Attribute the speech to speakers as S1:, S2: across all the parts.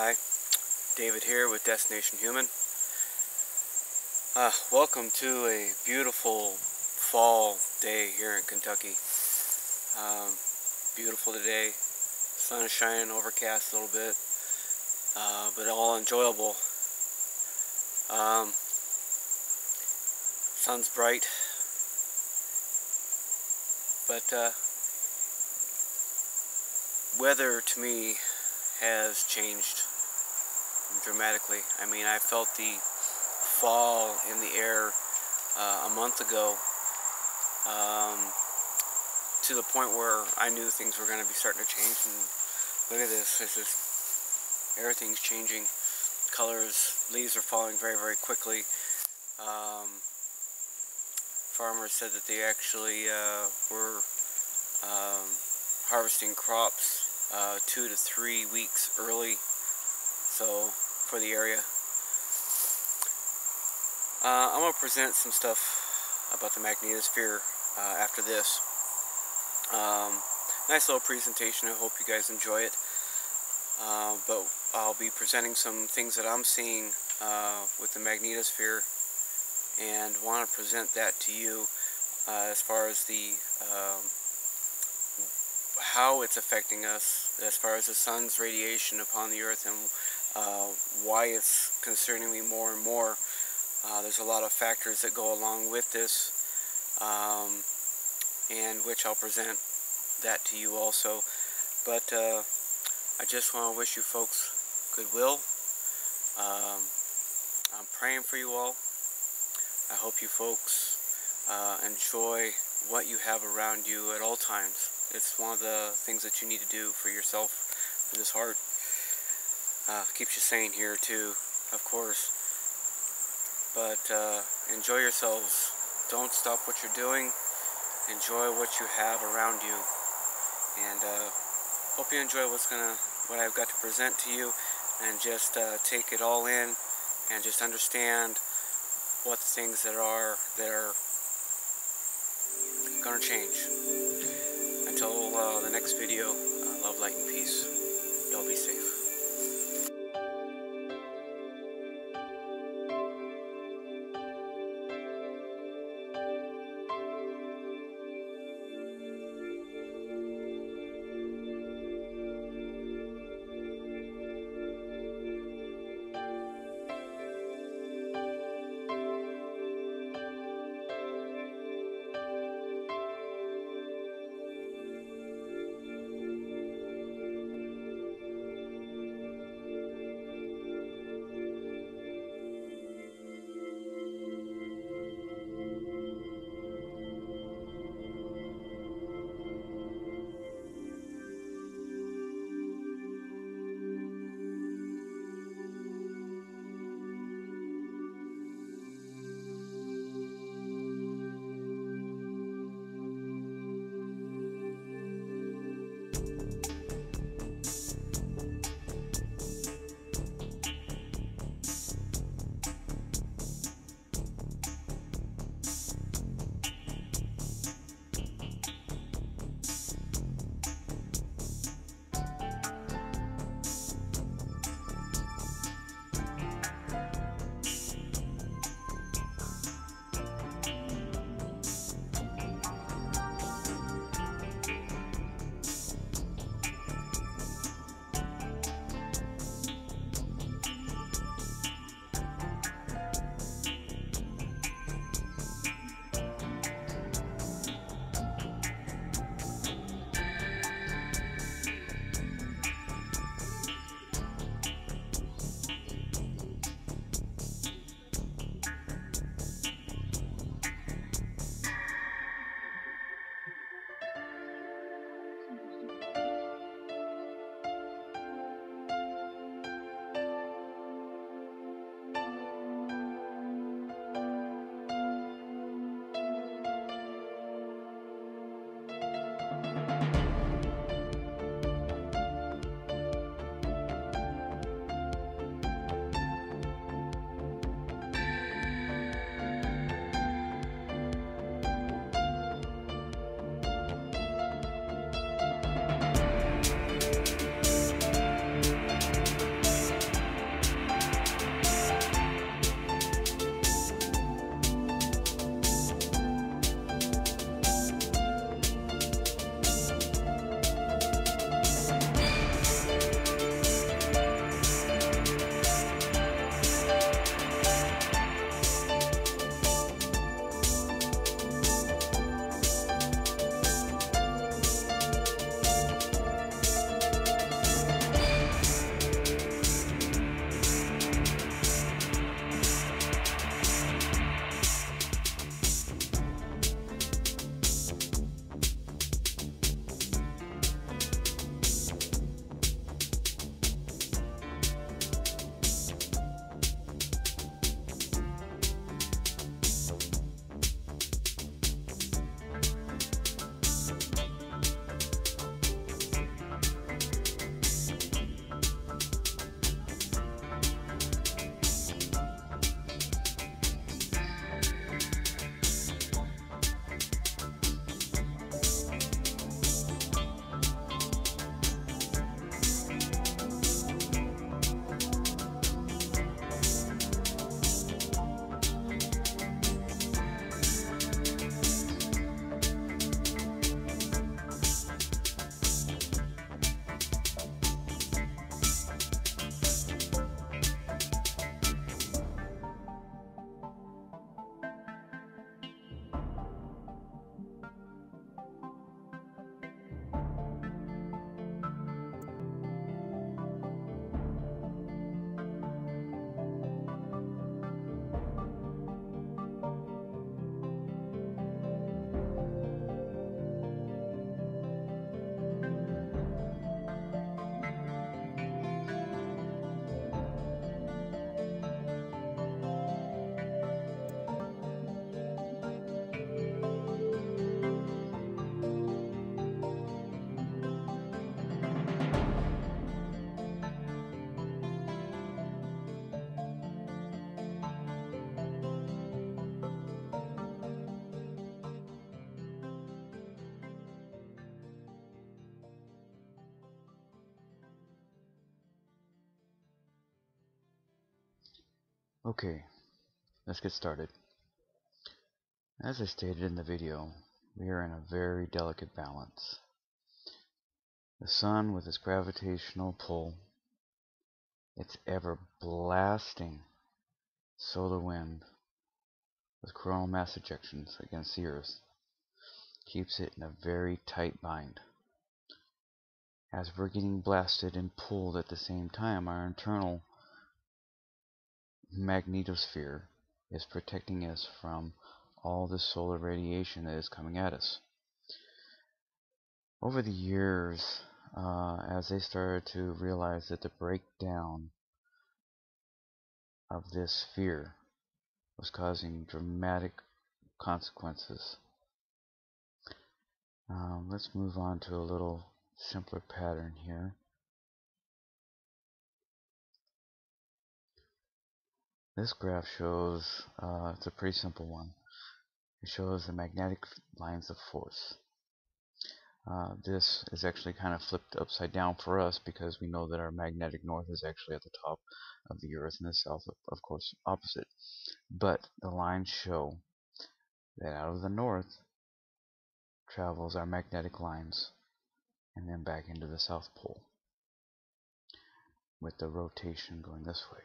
S1: Hi, David here with Destination Human. Welcome to a beautiful fall day here in Kentucky. Beautiful today. Sun is shining, overcast a little bit, but all enjoyable. Sun's bright, but weather to me has changed dramatically. I mean, I felt the fall in the air a month ago, to the point where I knew things were going to be starting to change. And look at this. Everything's changing. Colors, leaves are falling very, very quickly. Farmers said that they actually were harvesting crops 2 to 3 weeks early, so for the area. I'm going to present some stuff about the magnetosphere after this. Nice little presentation. I hope you guys enjoy it. But I'll be presenting some things that I'm seeing with the magnetosphere, and want to present that to you as far as the how it's affecting us, as far as the sun's radiation upon the earth, and why it's concerning me more and more. There's a lot of factors that go along with this, and which I'll present that to you also. But I just want to wish you folks goodwill. I'm praying for you all. I hope you folks enjoy what you have around you at all times. It's one of the things that you need to do for yourself, for this heart. Keeps you sane here too, of course. But enjoy yourselves. Don't stop what you're doing. Enjoy what you have around you. And hope you enjoy what I've got to present to you, and just take it all in, and just understand what the things that are going to change. Until the next video, love, light, and peace. Y'all be safe.
S2: Okay, let's get started. As I stated in the video, we are in a very delicate balance. The sun, with its gravitational pull, its ever blasting solar wind with coronal mass ejections against the Earth, keeps it in a very tight bind. As we're getting blasted and pulled at the same time, our internal magnetosphere is protecting us from all the solar radiation that is coming at us. Over the years, as they started to realize that the breakdown of this sphere was causing dramatic consequences, let's move on to a little simpler pattern here. This graph shows, it's a pretty simple one. It shows the magnetic lines of force. This is actually kind of flipped upside down for us because we know that our magnetic north is actually at the top of the Earth and the south, of course, opposite. But the lines show that out of the north travels our magnetic lines and then back into the South Pole, with the rotation going this way.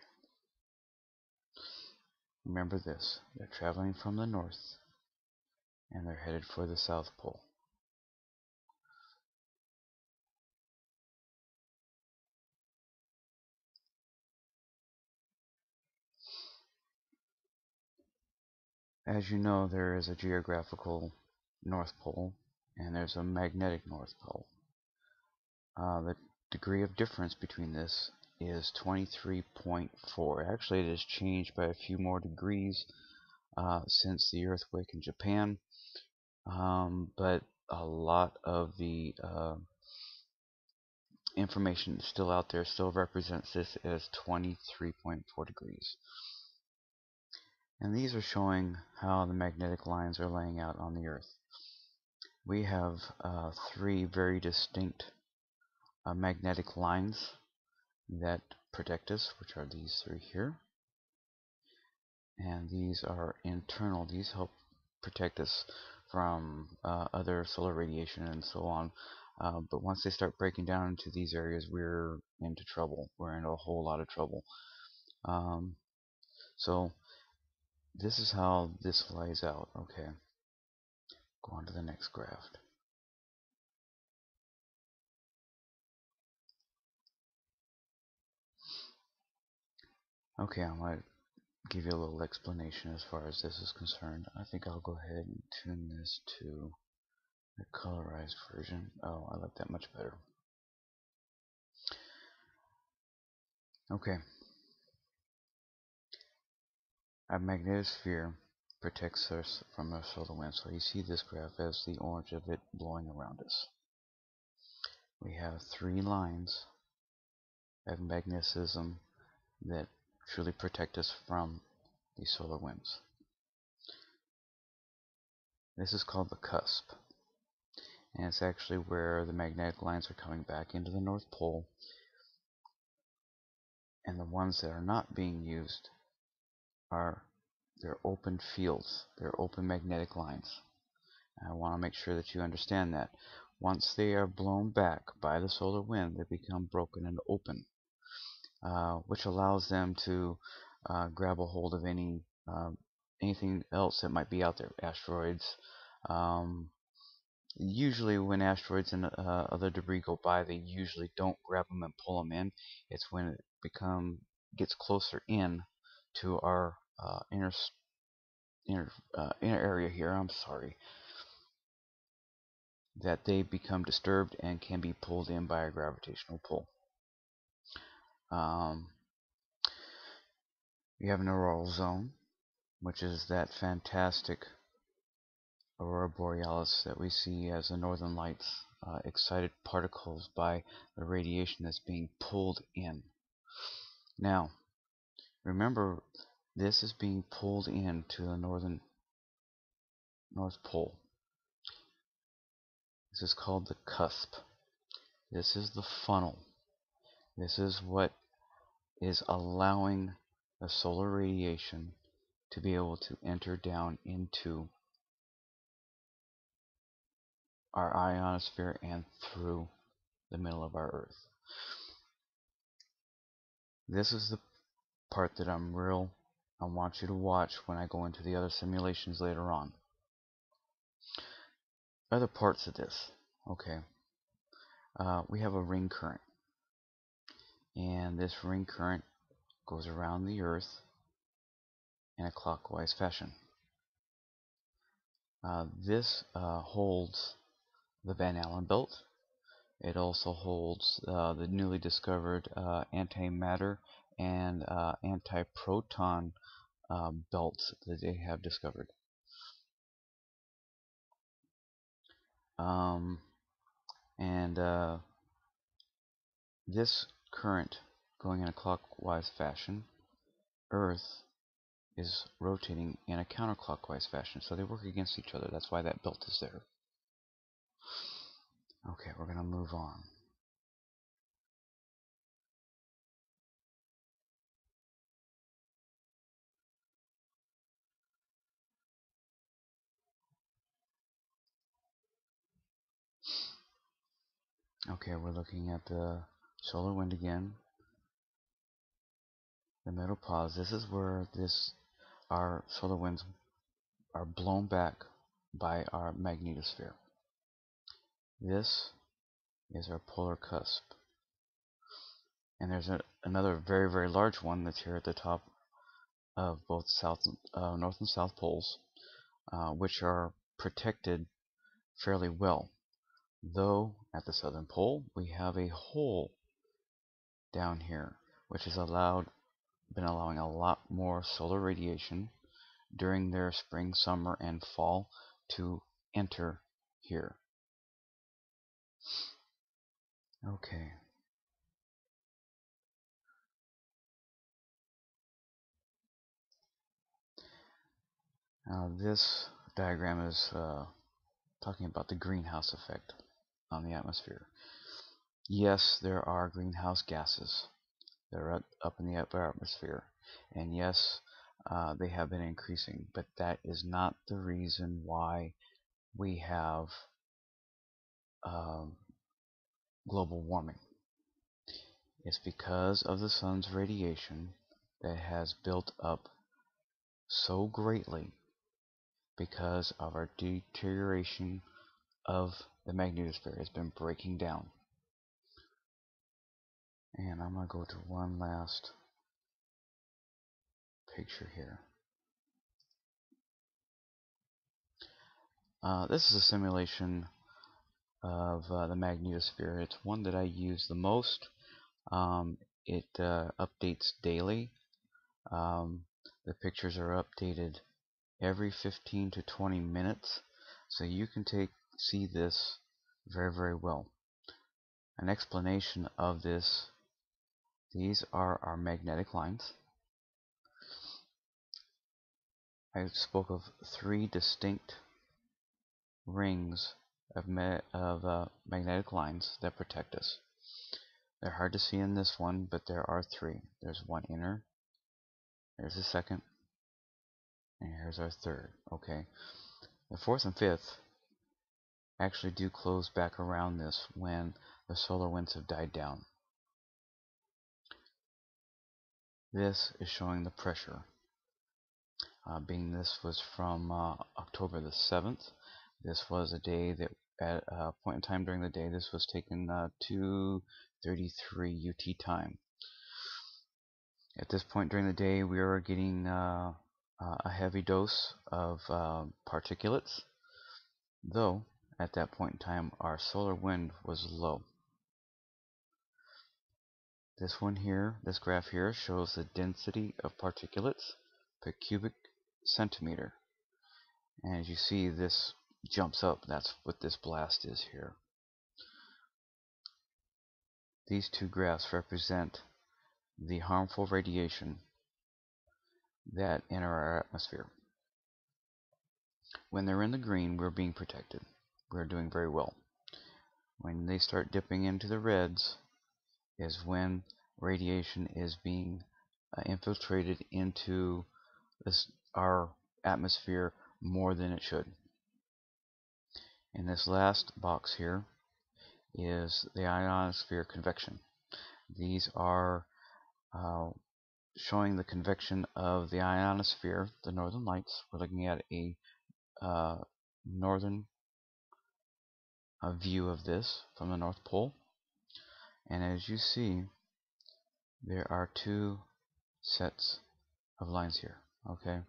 S2: Remember this, they're traveling from the north and they're headed for the South Pole. As you know, there is a geographical North Pole and there's a magnetic North Pole. The degree of difference between this is 23.4. Actually, it has changed by a few more degrees since the earthquake in Japan, but a lot of the information still out there still represents this as 23.4 degrees. And these are showing how the magnetic lines are laying out on the Earth. We have three very distinct magnetic lines that protect us, which are these three here. And these are internal. These help protect us from other solar radiation and so on. But once they start breaking down into these areas, we're into trouble. We're into a whole lot of trouble. So this is how this lays out. Okay, go on to the next graph. Okay, I'm going to give you a little explanation as far as this is concerned. I think I'll go ahead and tune this to the colorized version. Oh, I like that much better. Okay. Our magnetosphere protects us from our solar wind. So you see this graph as the orange of it blowing around us. We have three lines of magnetism that truly protect us from these solar winds. This is called the cusp. And it's actually where the magnetic lines are coming back into the North Pole. And the ones that are not being used are their open fields, their open magnetic lines. And I want to make sure that you understand that. Once they are blown back by the solar wind, they become broken and open, which allows them to grab a hold of anything else that might be out there, asteroids. Usually when asteroids and other debris go by, they usually don't grab them and pull them in. It's when it gets closer in to our inner area here, I'm sorry, that they become disturbed and can be pulled in by a gravitational pull. We have an auroral zone, which is that fantastic aurora borealis that we see as the northern lights, excited particles by the radiation that's being pulled in. Now, remember, this is being pulled in to the North Pole. This is called the cusp. This is the funnel. This is what is allowing the solar radiation to be able to enter down into our ionosphere and through the middle of our Earth. This is the part that I want you to watch when I go into the other simulations later on. Other parts of this, okay, we have a ring current, and this ring current goes around the Earth in a clockwise fashion. This holds the Van Allen belt. It also holds the newly discovered antimatter and antiproton belts that they have discovered. And this current going in a clockwise fashion, Earth is rotating in a counterclockwise fashion, so they work against each other. That's why that belt is there. Okay, we're going to move on. Okay, we're looking at the solar wind again. The middle pause. This is where our solar winds are blown back by our magnetosphere. This is our polar cusp. And there's another very, very large one that's here at the top of both north and south poles, which are protected fairly well. Though at the southern pole we have a hole down here, which has been allowing a lot more solar radiation during their spring, summer, and fall to enter here. Okay. Now this diagram is talking about the greenhouse effect on the atmosphere. Yes, there are greenhouse gases that are up in the upper atmosphere, and yes, they have been increasing, but that is not the reason why we have global warming. It's because of the sun's radiation that has built up so greatly because of our deterioration of the magnetosphere. Has been breaking down. And I'm going to go to one last picture here. This is a simulation of the magnetosphere. It's one that I use the most. It updates daily. The pictures are updated every 15 to 20 minutes, so you can see this very, very well. An explanation of this: these are our magnetic lines. I spoke of 3 distinct rings of magnetic lines that protect us. They're hard to see in this one, but there are 3. There's one inner, there's a second, and here's our third. Okay, the 4th and 5th actually do close back around this when the solar winds have died down. This is showing the pressure. Being this was from October the 7th, this was a day that at a point in time during the day, this was taken 2:33 UT time. At this point during the day, we were getting a heavy dose of particulates, though at that point in time our solar wind was low. This one here, this graph here, shows the density of particulates per cubic centimeter. And as you see, this jumps up. That's what this blast is here. These 2 graphs represent the harmful radiation that enter our atmosphere. When they're in the green, we're being protected. We're doing very well. When they start dipping into the reds is when radiation is being infiltrated into our atmosphere more than it should. And this last box here is the ionosphere convection. These are showing the convection of the ionosphere, the northern lights. We're looking at a northern view of this from the North Pole. And as you see, there are two sets of lines here. Okay,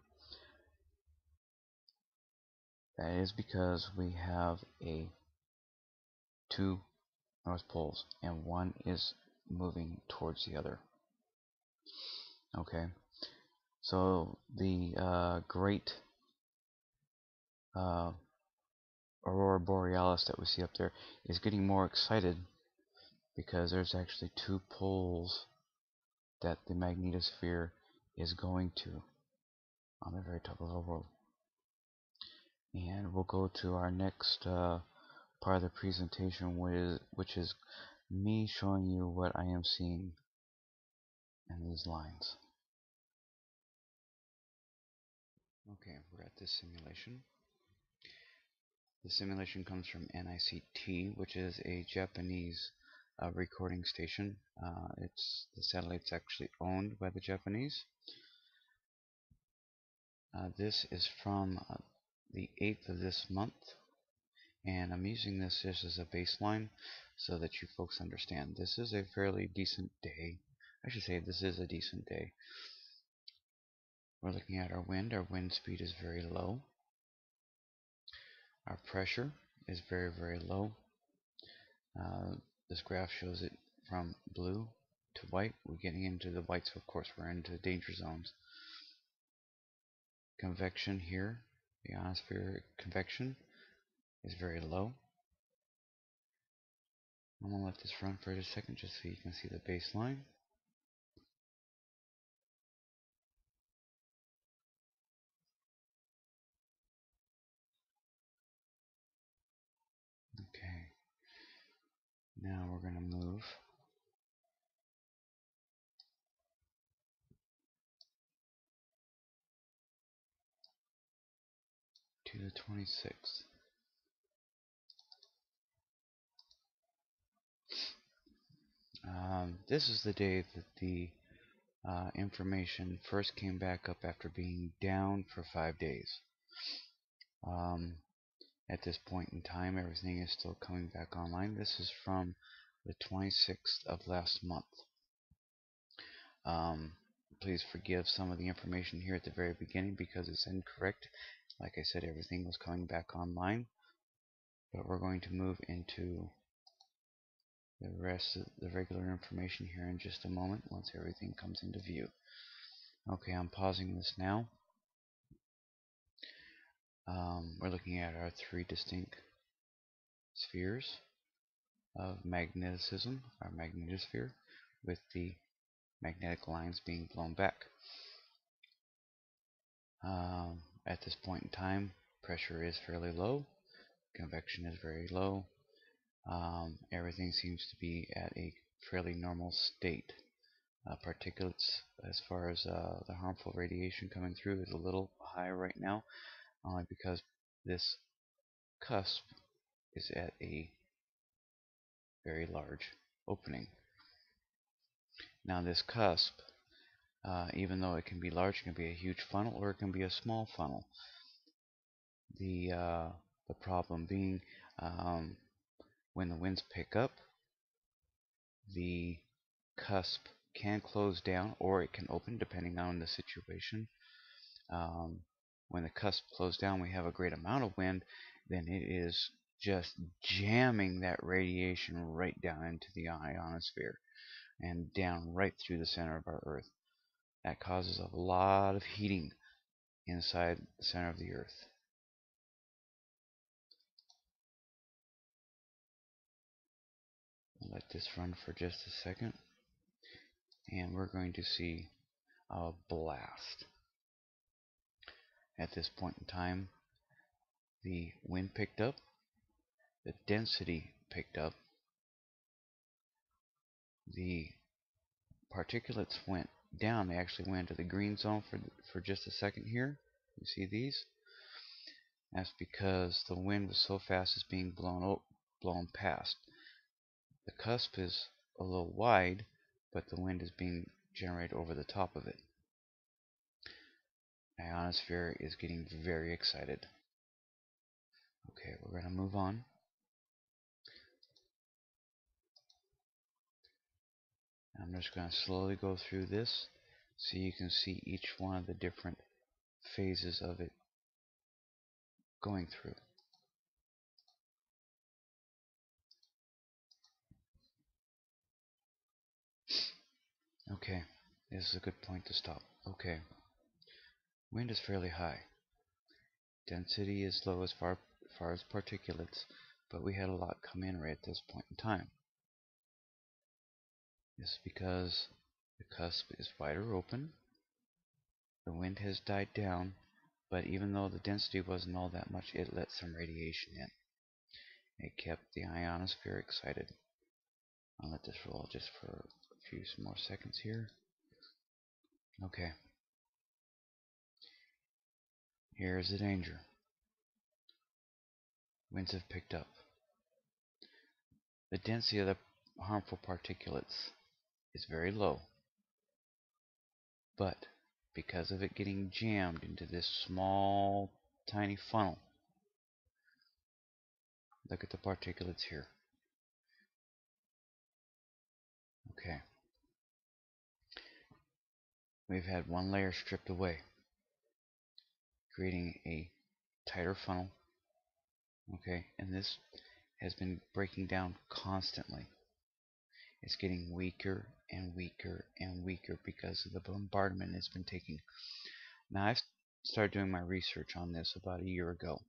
S2: that is because we have two North Poles, and one is moving towards the other. Okay, so the great Aurora Borealis that we see up there is getting more excited because there's actually two poles that the magnetosphere is going to on the very top of our world. And we'll go to our next part of the presentation, which is me showing you what I am seeing in these lines. Okay, we're at this simulation. The simulation comes from NICT, which is a Japanese recording station. The satellite's actually owned by the Japanese. This is from the 8th of this month, and I'm using this just as a baseline so that you folks understand. This is a fairly decent day. I should say this is a decent day. We're looking at our wind. Our wind speed is very low. Our pressure is very, very low. This graph shows it from blue to white. We're getting into the white, so of course we're into danger zones. Convection here, the ionosphere convection, is very low. I'm going to let this run for a second just so you can see the baseline. Okay, now we're going to move to the 26th. This is the day that the information first came back up after being down for 5 days. At this point in time, everything is still coming back online. This is from the 26th of last month. Please forgive some of the information here at the very beginning because it's incorrect. Like I said, everything was coming back online. But we're going to move into the rest of the regular information here in just a moment once everything comes into view. Okay, I'm pausing this now. We're looking at our three distinct spheres of magnetism, our magnetosphere, with the magnetic lines being blown back. At this point in time, pressure is fairly low, convection is very low. Everything seems to be at a fairly normal state. Particulates, as far as the harmful radiation coming through, is a little high right now, only because this cusp is at a very large opening. Now this cusp, even though it can be large, it can be a huge funnel or it can be a small funnel. The problem being when the winds pick up, the cusp can close down or it can open depending on the situation. When the cusp closes down, we have a great amount of wind, then it is just jamming that radiation right down into the ionosphere and down right through the center of our Earth. That causes a lot of heating inside the center of the Earth. I'll let this run for just a second, and we're going to see a blast. At this point in time, the wind picked up, the density picked up, the particulates went down, they actually went into the green zone for just a second here. You see these? That's because the wind was so fast it's being blown past. The cusp is a little wide, but the wind is being generated over the top of it. The ionosphere is getting very excited. Okay, we're going to move on. I'm just going to slowly go through this so you can see each one of the different phases of it going through. Okay, this is a good point to stop. Okay, wind is fairly high. Density is low as far as particulates, but we had a lot come in right at this point in time. This is because the cusp is wider open, the wind has died down, but even though the density wasn't all that much, it let some radiation in. It kept the ionosphere excited. I'll let this roll just for a few more seconds here. Okay. Here's the danger. Winds have picked up. The density of the harmful particulates is very low, but because of it getting jammed into this small, tiny funnel, look at the particulates here. Okay. We've had one layer stripped away, creating a tighter funnel. Okay, and this has been breaking down constantly. It's getting weaker and weaker and weaker because of the bombardment it's been taking. Now, I've started doing my research on this about a year ago,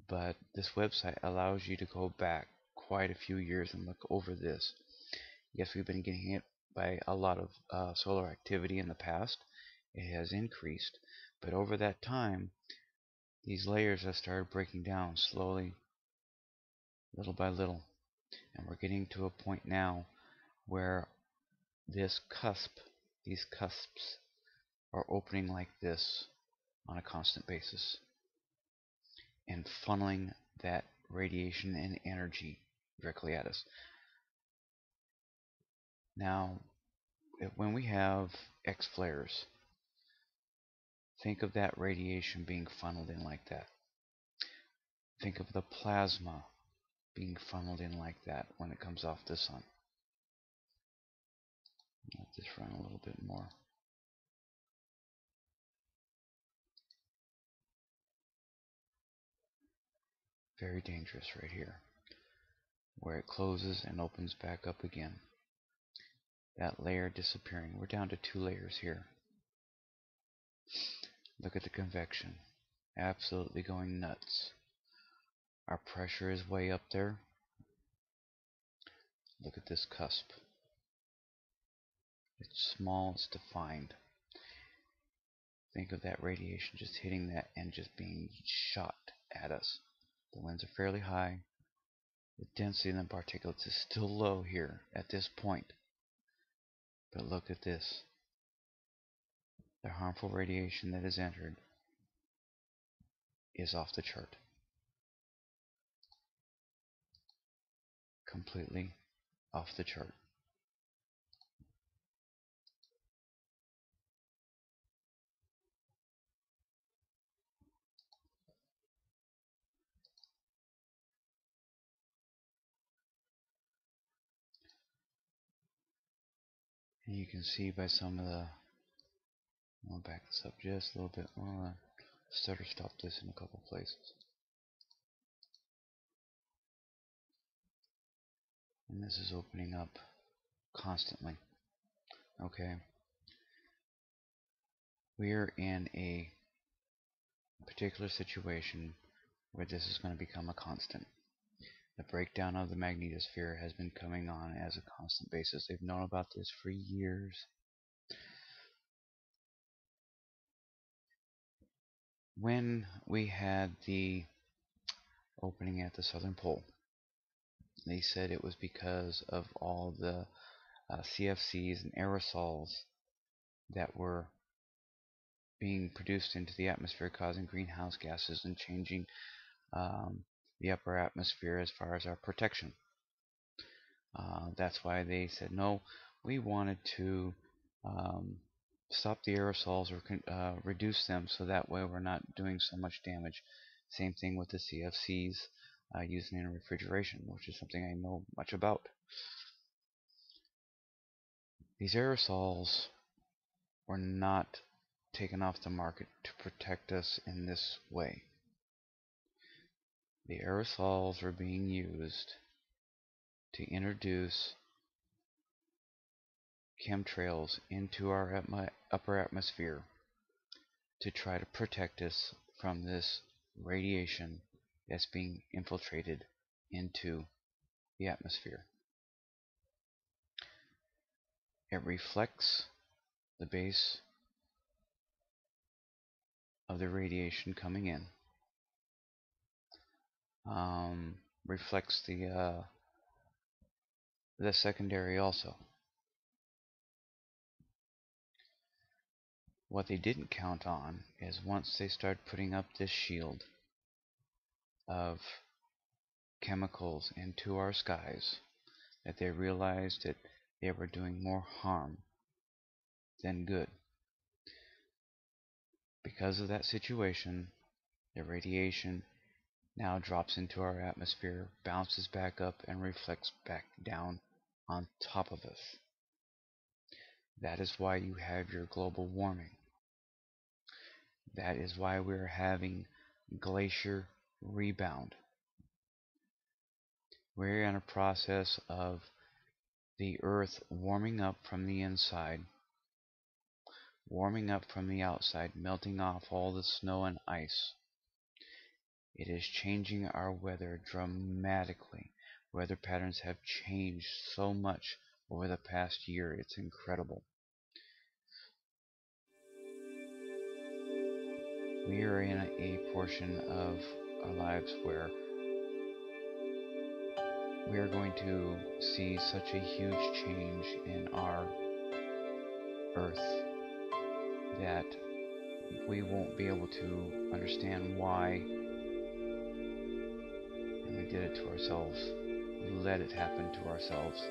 S2: but this website allows you to go back quite a few years and look over this. Yes, we've been getting hit by a lot of solar activity in the past. It has increased, but over that time, these layers have started breaking down slowly, little by little, and we're getting to a point now where these cusps are opening like this on a constant basis and funneling that radiation and energy directly at us. Now, when we have X flares, think of that radiation being funneled in like that. Think of the plasma being funneled in like that when it comes off the sun. Let this run a little bit more. Very dangerous right here, where it closes and opens back up again. That layer disappearing. We're down to 2 layers here. Look at the convection. Absolutely going nuts. Our pressure is way up there. Look at this cusp. It's small, it's defined. Think of that radiation just hitting that and just being shot at us. The winds are fairly high. The density in the particulates is still low here at this point. But look at this. The harmful radiation that has entered is off the chart. Completely off the chart. And you can see by some of the, I'll back this up just a little bit more. Stutter stop this in a couple places. And this is opening up constantly. Okay. We're in a particular situation where this is going to become a constant. The breakdown of the magnetosphere has been coming on as a constant basis. They've known about this for years. When we had the opening at the southern pole, they said it was because of all the CFCs and aerosols that were being produced into the atmosphere, causing greenhouse gases and changing the upper atmosphere as far as our protection. That's why they said no, we wanted to stop the aerosols or reduce them so that way we're not doing so much damage. Same thing with the CFCs used in refrigeration, which is something I know much about. These aerosols were not taken off the market to protect us in this way. The aerosols were being used to introduce chemtrails into our upper atmosphere to try to protect us from this radiation that's being infiltrated into the atmosphere. It reflects the base of the radiation coming in, reflects the secondary also. What they didn't count on is once they start putting up this shield of chemicals into our skies, that they realized that they were doing more harm than good. Because of that situation, the radiation now drops into our atmosphere, bounces back up, and reflects back down on top of us. That is why you have your global warming. That is why we're having glacier rebound. We're in a process of the Earth warming up from the inside, warming up from the outside, melting off all the snow and ice. It is changing our weather dramatically. Weather patterns have changed so much over the past year, it's incredible. We are in a portion of our lives where we are going to see such a huge change in our Earth that we won't be able to understand why. And we did it to ourselves. We let it happen to ourselves.